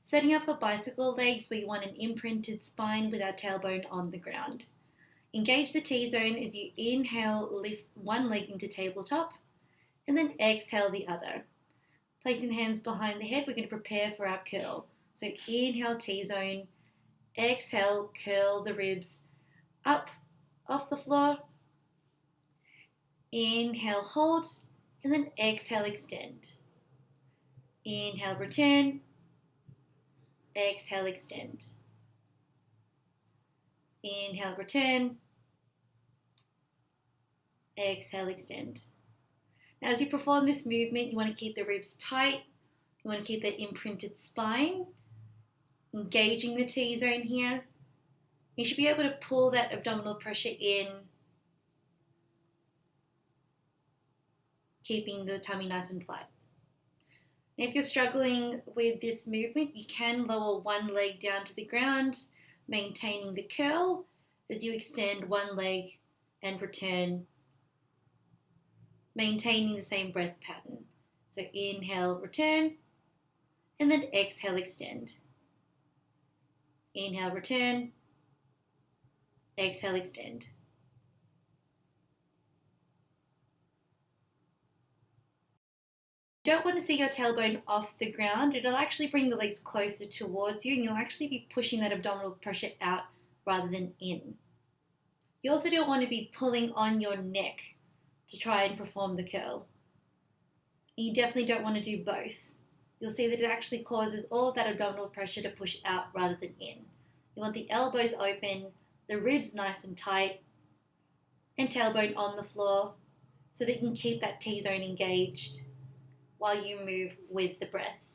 Setting up for bicycle legs, we want an imprinted spine with our tailbone on the ground. Engage the T-zone as you inhale, lift one leg into tabletop, and then exhale the other. Placing the hands behind the head, we're going to prepare for our curl. So inhale T-zone, exhale, curl the ribs up off the floor. Inhale, hold, and then exhale, extend. Inhale, return. Exhale, extend. Inhale, return. Exhale, extend. Now, as you perform this movement, you want to keep the ribs tight. You want to keep that imprinted spine, engaging the T-zone here. You should be able to pull that abdominal pressure in, keeping the tummy nice and flat. Now, if you're struggling with this movement, you can lower one leg down to the ground, maintaining the curl as you extend one leg and return, maintaining the same breath pattern. So inhale, return, and then exhale, extend. Inhale, return, exhale, extend. You don't want to see your tailbone off the ground. It'll actually bring the legs closer towards you, and you'll actually be pushing that abdominal pressure out rather than in. You also don't want to be pulling on your neck to try and perform the curl. You definitely don't want to do both. You'll see that it actually causes all of that abdominal pressure to push out rather than in. You want the elbows open, the ribs nice and tight, and tailbone on the floor so that you can keep that T-zone engaged while you move with the breath.